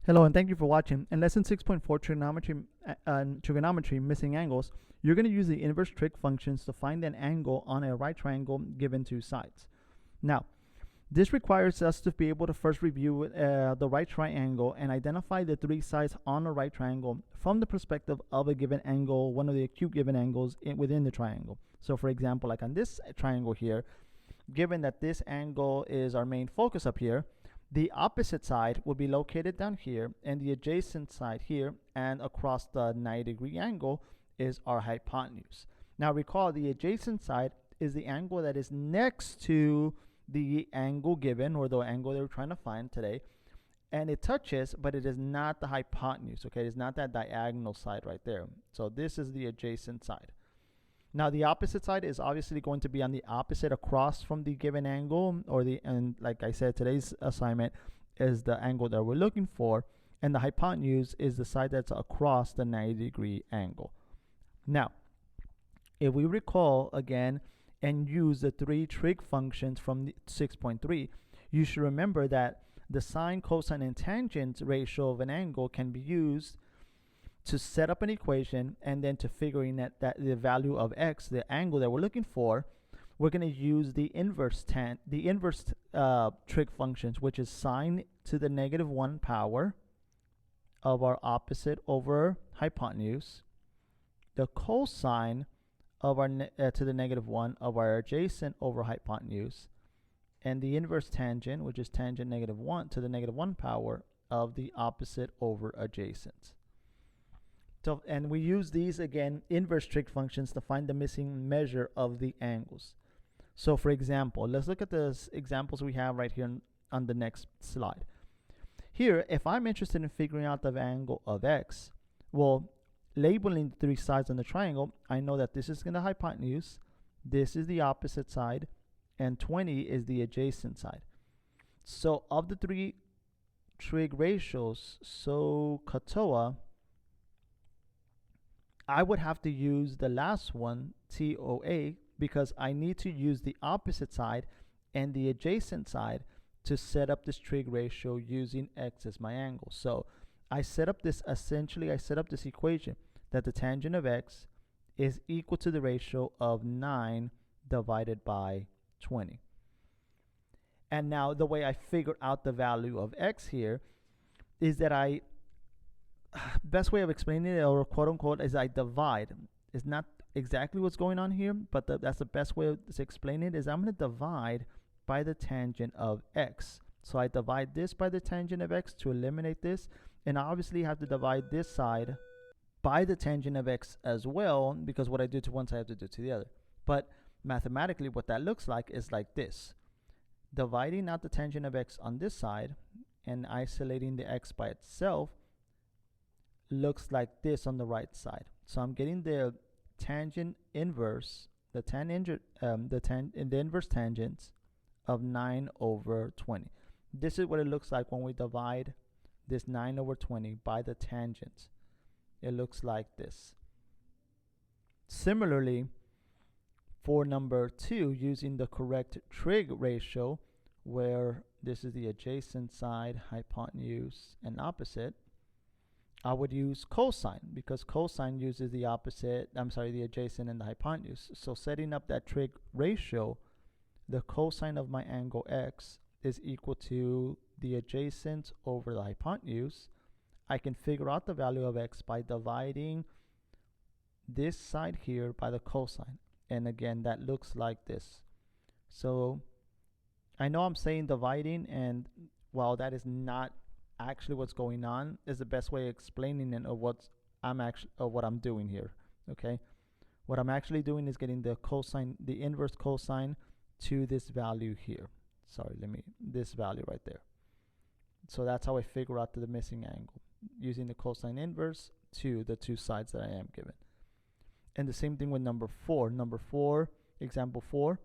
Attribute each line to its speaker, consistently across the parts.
Speaker 1: Hello and thank you for watching. In lesson 6.4 trigonometry missing angles, you're going to use the inverse trig functions to find an angle on a right triangle given two sides. Now, this requires us to be able to first review the right triangle and identify the three sides on a right triangle from the perspective of a given angle, one of the acute given angles within the triangle. So for example, like on this triangle here, given that this angle is our main focus up here, the opposite side will be located down here, and the adjacent side here, and across the 90-degree angle is our hypotenuse. Now recall, the adjacent side is the angle that is next to the angle given, or the angle that we're trying to find today, and it touches, but it is not the hypotenuse, okay? It's not that diagonal side right there. So this is the adjacent side. Now the opposite side is obviously going to be on the opposite across from the given angle, and like I said, today's assignment is the angle that we're looking for, and the hypotenuse is the side that's across the 90-degree angle. Now, if we recall again and use the three trig functions from 6.3, you should remember that the sine, cosine, and tangent ratio of an angle can be used to set up an equation, and then to figuring that the value of x, the angle that we're looking for, we're going to use the inverse trig functions, which is sine to the -1 power of our opposite over hypotenuse, the cosine of our to the -1 of our adjacent over hypotenuse, and the inverse tangent, which is tangent -1 to the -1 power of the opposite over adjacent. So, and we use these, again, inverse trig functions to find the missing measure of the angles. So for example, let's look at the examples we have right here on the next slide. Here, if I'm interested in figuring out the angle of x, well, labeling the three sides on the triangle, I know that this is the hypotenuse, this is the opposite side, and 20 is the adjacent side. So of the three trig ratios, so katoa, I would have to use the last one, TOA, because I need to use the opposite side and the adjacent side to set up this trig ratio using x as my angle. So I set up this equation that the tangent of x is equal to the ratio of 9 divided by 20. And now the way I figure out the value of x here is that best way of explaining it, or quote unquote, is I divide. It's not exactly what's going on here, but that's the best way to explain it, is I'm going to divide by the tangent of x. So I divide this by the tangent of x to eliminate this, and I obviously have to divide this side by the tangent of x as well, because what I do to one side I have to do to the other. But mathematically what that looks like is like this: dividing out the tangent of x on this side and isolating the x by itself looks like this on the right side. So I'm getting the tangent inverse, the inverse tangents of 9 over 20. This is what it looks like when we divide this 9 over 20 by the tangent. It looks like this. Similarly, for number 2, using the correct trig ratio, where this is the adjacent side, hypotenuse, and opposite, I would use cosine, because cosine uses the adjacent and the hypotenuse. So setting up that trig ratio, the cosine of my angle x is equal to the adjacent over the hypotenuse. I can figure out the value of x by dividing this side here by the cosine. And again, that looks like this. So I know I'm saying dividing, and while that is not actually what's going on, is the best way of explaining it of what I'm doing here. Okay, what I'm actually doing is getting the cosine, the inverse cosine, to this value here. This value right there. So that's how I figure out the missing angle, using the cosine inverse to the two sides that I am given. And the same thing with number 4. Number 4, example 4,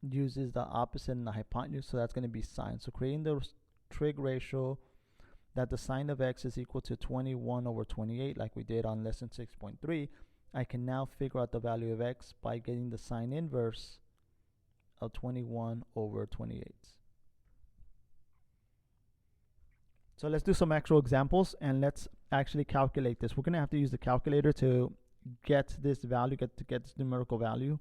Speaker 1: uses the opposite and the hypotenuse, so that's going to be sine. So creating the trig ratio that the sine of x is equal to 21 over 28, like we did on lesson 6.3, I can now figure out the value of x by getting the sine inverse of 21 over 28. So let's do some actual examples and let's actually calculate this. We're going to have to use the calculator to get this value, get this numerical value.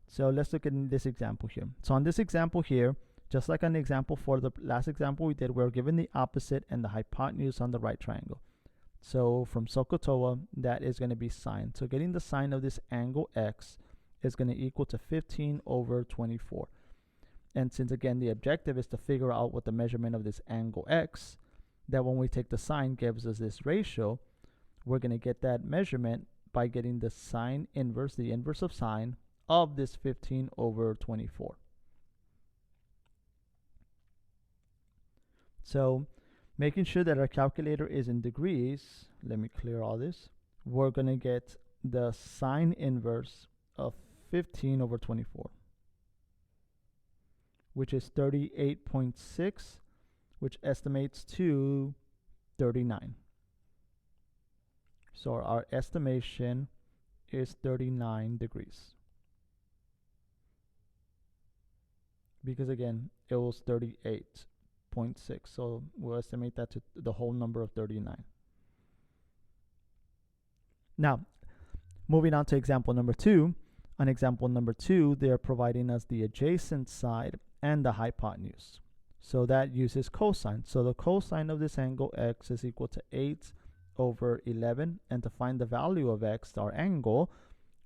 Speaker 1: So let's look at this example here. So on this example here, just like on the example for the last example we did, we're given the opposite and the hypotenuse on the right triangle. So from SOHCAHTOA, that is going to be sine. So getting the sine of this angle x is going to equal to 15 over 24. And since again the objective is to figure out what the measurement of this angle x, that when we take the sine gives us this ratio, we're going to get that measurement by getting the sine inverse, the inverse of sine of this 15 over 24. So making sure that our calculator is in degrees, let me clear all this, we're going to get the sine inverse of 15 over 24, which is 38.6, which estimates to 39. So our estimation is 39 degrees. Because again, it was 38.6, so we'll estimate that to the whole number of 39. Now, moving on to example number 2. On example number 2, they're providing us the adjacent side and the hypotenuse. So that uses cosine. So the cosine of this angle x is equal to 8 over 11. And to find the value of x, our angle,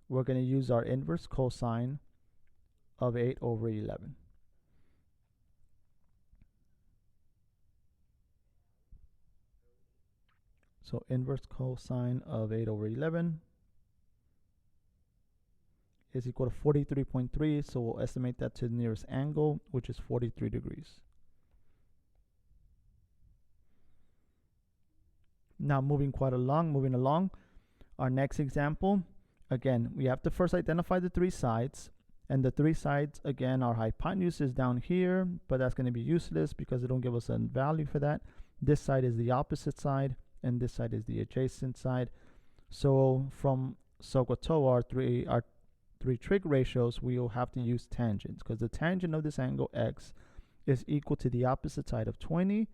Speaker 1: we're going to use our inverse cosine of 8 over 11. So inverse cosine of 8 over 11 is equal to 43.3, so we'll estimate that to the nearest angle, which is 43 degrees. Now moving along, our next example, again, we have to first identify the three sides, and the three sides, again, our hypotenuse is down here, but that's going to be useless because it don't give us a value for that. This side is the opposite side, and this side is the adjacent side. So from SOHCAHTOA, our three trig ratios, we will have to use tangents, because the tangent of this angle x is equal to the opposite side of 20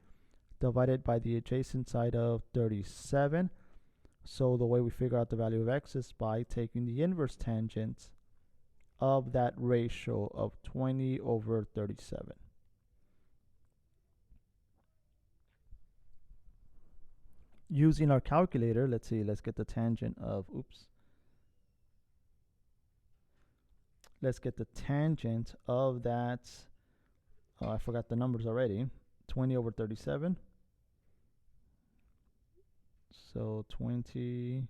Speaker 1: divided by the adjacent side of 37. So the way we figure out the value of x is by taking the inverse tangent of that ratio of 20 over 37. Using our calculator, let's get the tangent of, let's get the tangent of that, I forgot the numbers already, 20 over 37. So 20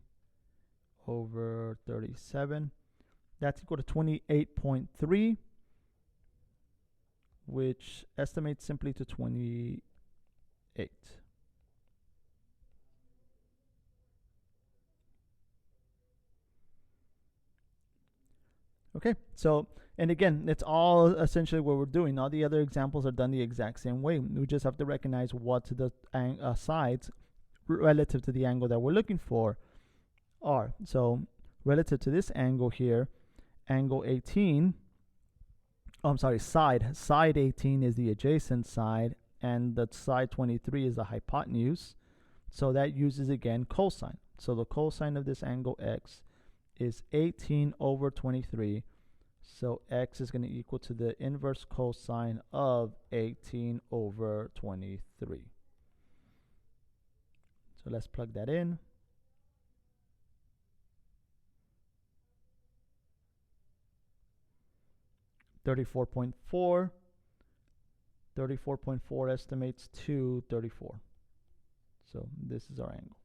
Speaker 1: over 37, that's equal to 28.3, which estimates simply to 28. Okay, so, and again, it's all essentially what we're doing. All the other examples are done the exact same way. We just have to recognize what the sides relative to the angle that we're looking for are. So relative to this angle here, angle 18, side 18 is the adjacent side, and the side 23 is the hypotenuse. So that uses, again, cosine. So the cosine of this angle x is 18 over 23. So x is going to equal to the inverse cosine of 18 over 23. So let's plug that in. $34.4 estimates to 34. So this is our angle.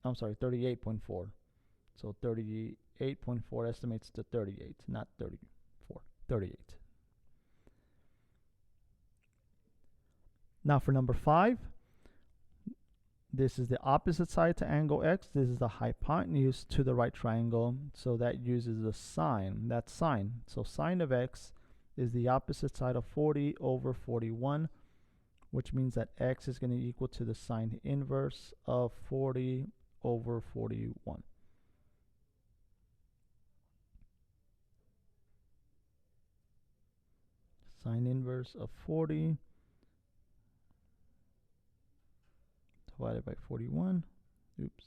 Speaker 1: I'm sorry, 38.4. So 38.4 estimates to 38, not 34, 38. Now for number 5, this is the opposite side to angle x. This is the hypotenuse to the right triangle. So that uses the sine. That's sine. So sine of x is the opposite side of 40 over 41, which means that x is going to equal to the sine inverse of 40 over 41. Sine inverse inverse of 40 divided by 41. Oops.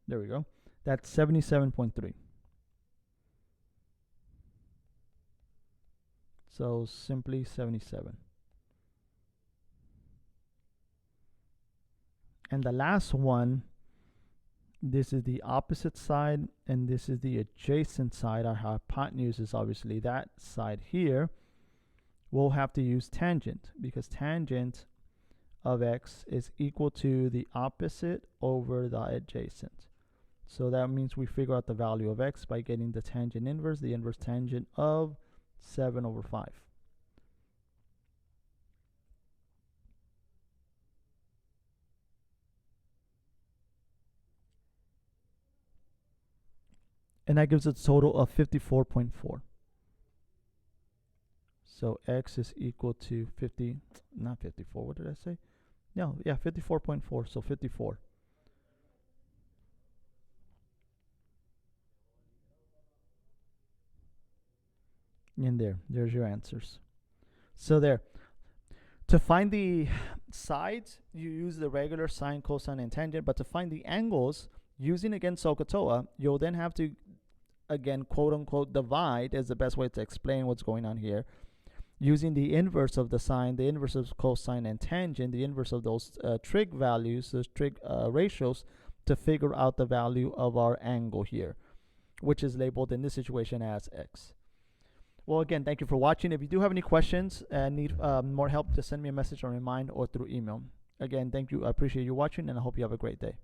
Speaker 1: There we go. That's 77.3. So simply 77. And the last one, this is the opposite side, and this is the adjacent side. Our hypotenuse is obviously that side here. We'll have to use tangent, because tangent of x is equal to the opposite over the adjacent. So that means we figure out the value of x by getting the tangent inverse, the inverse tangent of 7 over 5. And that gives us a total of 54.4. So x is equal to 50, not 54, what did I say? No, yeah, 54.4, so 54. And there's your answers. So there. To find the sides, you use the regular sine, cosine, and tangent, but to find the angles, using again SOHCAHTOA, you'll then have to, again, quote unquote, divide is the best way to explain what's going on here. Using the inverse of the sine, the inverse of cosine and tangent, the inverse of those trig values, those trig ratios, to figure out the value of our angle here, which is labeled in this situation as x. Well, again, thank you for watching. If you do have any questions and need more help, just send me a message on Remind or through email. Again, thank you. I appreciate you watching, and I hope you have a great day.